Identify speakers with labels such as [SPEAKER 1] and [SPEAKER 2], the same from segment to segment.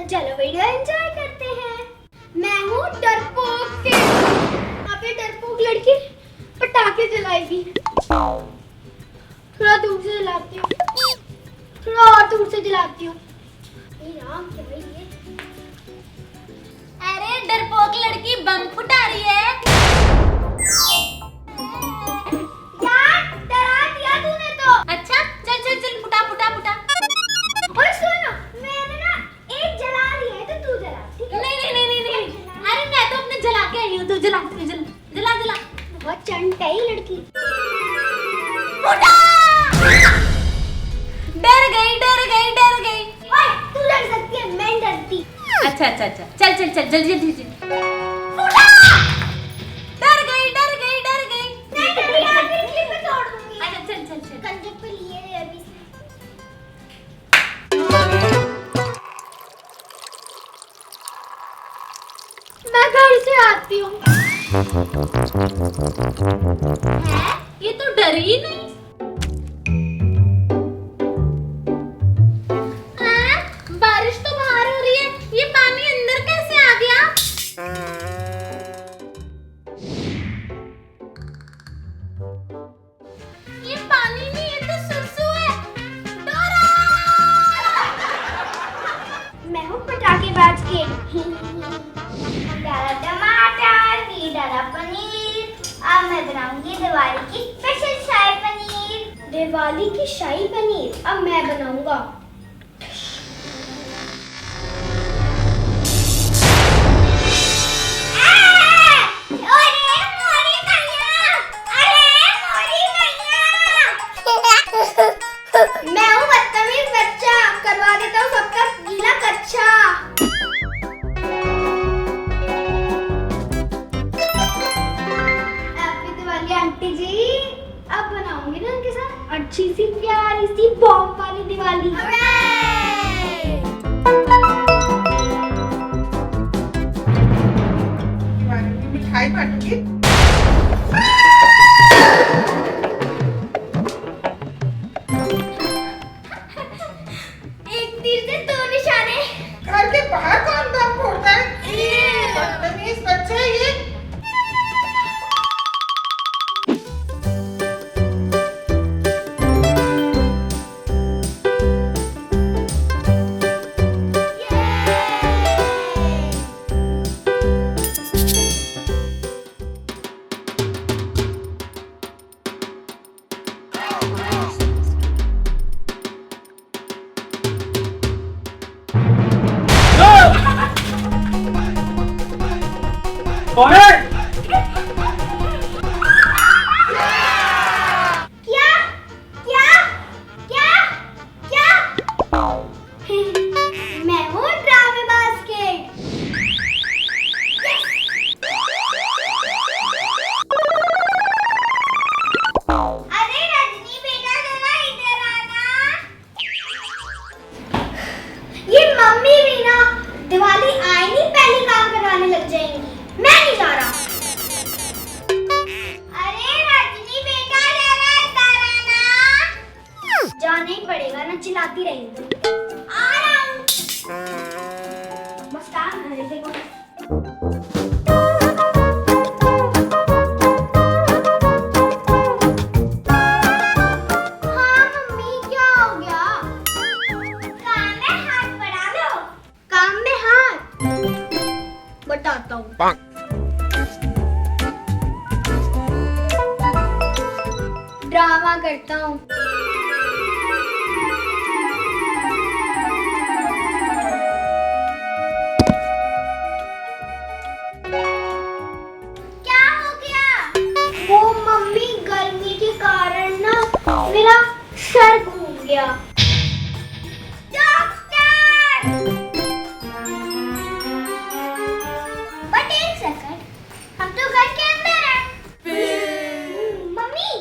[SPEAKER 1] चलो video enjoy करते हैं। मैं हूँ डरपोक के। यहाँ पे डरपोक लड़की पटाखे जलाएगी। थोड़ा दूर से जलाती हूँ, थोड़ा और दूर से जलाती हूँ। क्या ये?
[SPEAKER 2] अरे डरपोक लड़की बम फुटा रही है।
[SPEAKER 1] यार डरा दिया तूने तो।
[SPEAKER 2] अच्छा चल चल चल फुटा फुटा फुटा।
[SPEAKER 1] और सुनो, मैंने ना एक जला लिया है तो तू जला, ठीक है?
[SPEAKER 2] नहीं नहीं नहीं नहीं नहीं, अरे मैं तो अपने जला के आई हूँ, तू जला जला जला जला।
[SPEAKER 1] बहुत चंटाई लड़की।
[SPEAKER 2] फुटा। डर गई डर गई डर गई।
[SPEAKER 1] ओए तू डर सकती है, मैं डरती।
[SPEAKER 2] अच्छा अच्छा अच्छा चल चल चल जल्दी जल्दी फुटा। डर गई डर गई डर गई।
[SPEAKER 1] नहीं डरी यार, तेरी क्लिप में तोड़ दूंगी।
[SPEAKER 2] अच्छा चल चल चल।
[SPEAKER 1] कंजक पे लिए है अभी से। मैं घर से आती हूँ।
[SPEAKER 2] ये तो डरी ही नहीं। बारिश तो बाहर हो रही है, ये पानी अंदर कैसे आ गया? ये पानी नहीं, ये तो सुसु है। डोरा!
[SPEAKER 1] मैं हूँ पटाखेबाज के। डाला टमाटर, ये डाला पनीर। अब मैं बनाऊंगी दिवाली की स्पेशल शाही पनीर। दिवाली की शाही पनीर अब मैं बनाऊंगा। मैं हूँ बदतमीज बच्चा, करवा देता हूँ सबका गीला कच्चा। हैप्पी दिवाली आंटी जी। अब बनाऊंगी ना उनके साथ अच्छी सी प्यारी सी बॉम्ब वाली दिवाली।
[SPEAKER 3] दिवाली की मिठाई बांटूंगी।
[SPEAKER 1] एक तीर से दो निशाने।
[SPEAKER 3] घर के बाहर कौन बम फोड़ता है? बदतमीज बच्चा है ये।
[SPEAKER 4] कौन है?
[SPEAKER 1] क्या क्या क्या क्या? मैं हूँ ड्रामेबाज के। अरे रजनी बेटा जरा इधर आना। ये मम्मी भी ना दिवाली आए नहीं पहले काम करवाने लग जाएंगी। मैं नहीं जा रहा। अरे रजनी बेटा जरा इधर आना। जाना ही पड़ेगा ना, चिल्लाती रहेंगी। आ रहा हूँ। मुस्कान घर देखो। हाँ मम्मी क्या हो गया? काम में हाथ बढ़ा लो। काम में हाथ बताता हूँ। ड्रामा करता हूँ। क्या हो गया? वो मम्मी गर्मी के कारण ना मेरा सर घूम गया। डॉक्टर! बट एक सेकंड, हम तो घर के अंदर हैं। मम्मी,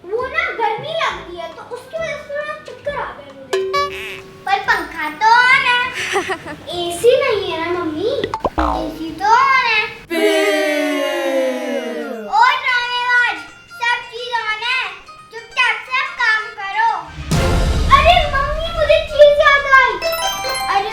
[SPEAKER 1] वो ना गर्मी लग रही है तो उसकी वजह से थोड़ा चक्कर आ गया मुझे। पर पंखा तो ऑन है। एसी नहीं है ना मम्मी? एसी तो ऑन है। और ड्रामेबाज, सब चीज ऑन है। चुपचाप से काम करो। अरे मम्मी मुझे चीज याद आई। अरे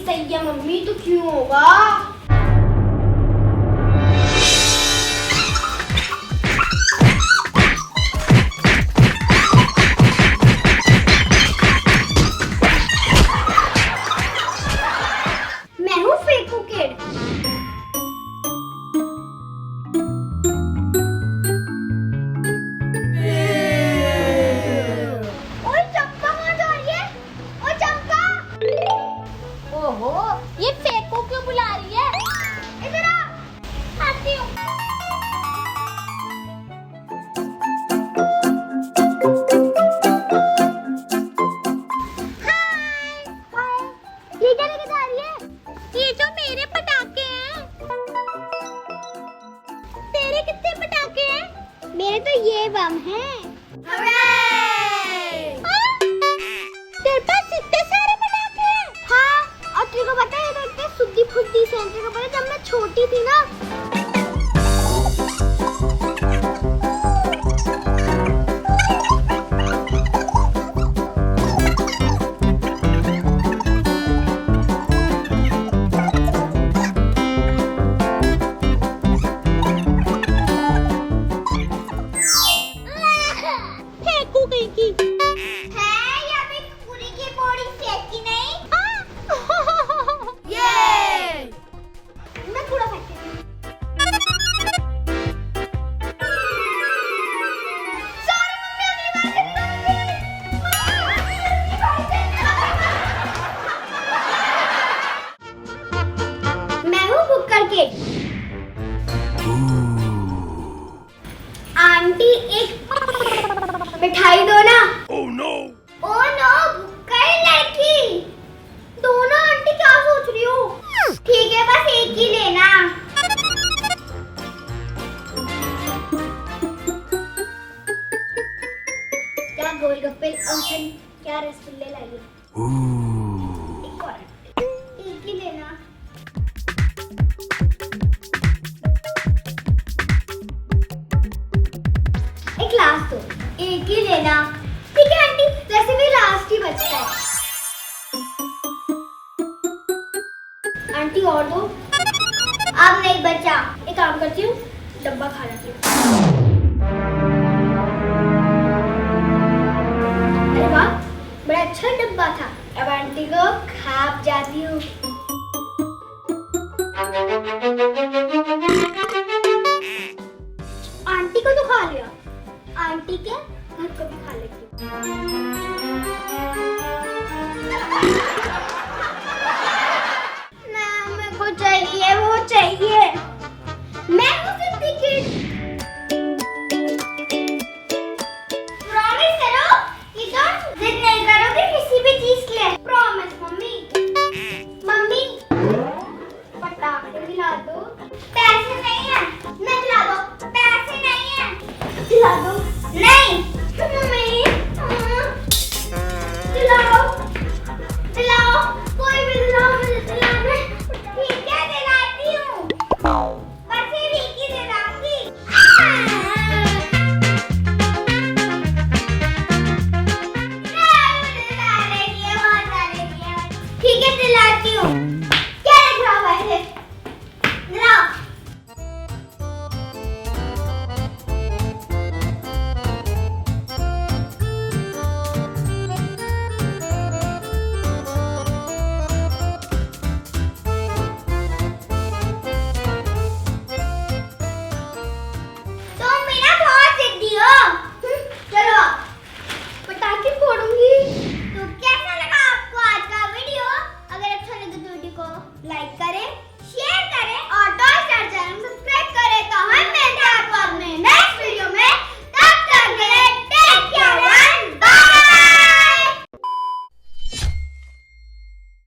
[SPEAKER 1] सही है मम्मी, तो क्यों होगा? मैं हूँ फेकू किड। ओए चंपा कहाँ जा रही है? ओए चंपा!
[SPEAKER 2] ओहो, ये फेंको क्यों बुला रही है?
[SPEAKER 1] इधर आ। आती हूँ। हाय। ये क्या लेके जा रही है?
[SPEAKER 2] ये जो मेरे पटाखे हैं। तेरे कितने पटाखे हैं?
[SPEAKER 1] मेरे तो ये बम है।
[SPEAKER 2] तेरे पास इतने सारे पटाखे हैं?
[SPEAKER 1] हाँ, और तेरे को पता है ये तो इतने सुद्दी फुद्दी से हैं। तेरे को पता है जब मैं छोटी थी ना,
[SPEAKER 2] फेंकू गई की।
[SPEAKER 1] है या फिर पूरी की बॉडी फेंकी नहीं?
[SPEAKER 2] ये
[SPEAKER 1] मैं कूड़ा फेंकती हूँ। सॉरी मम्मी, अगली बार मैं हूँ बुक्कर के। आंटी एक मिठाई दो ना।
[SPEAKER 4] Oh no!
[SPEAKER 1] ओ नो, बुक्कर लड़की। दोनों आंटी क्या सोच रही हो? ठीक है, बस एक ही लेना। क्या गोलगप्पे और क्या रसगुल्ले लाइए? एक और एक ही लेना। एक लास्ट दो, एक ही लेना। ठीक है आंटी, वैसे भी लास्ट ही बचता है। आंटी और दो। अब नहीं बचा। एक काम करती हूँ, डब्बा खा लेती हूँ। अरे वाह, बड़ा अच्छा डब्बा था। अब आंटी को खा जाती हूँ। आंटी को तो खा लिया, आंटी के घर को भी खा लेती हूँ। मेरे को चाहिए, वो चाहिए। मैं हूँ सिद्धि किड। प्रॉमिस करो कि तुम जिद नहीं करोगे किसी भी चीज के लिए। Promise mummy. मम्मी, पटाखे दिला दो। पैसे नहीं है। मैं दिला दो। पैसे नहीं है। दिला दो। नहीं मम्मी, दिलाओ दिलाओ, कोई भी दिलाओ, मुझे दिलाना। ठीक है, दिलाती हूँ। बस ये एक ही दिलाऊंगी। ठीक है, दिलाती हूँ।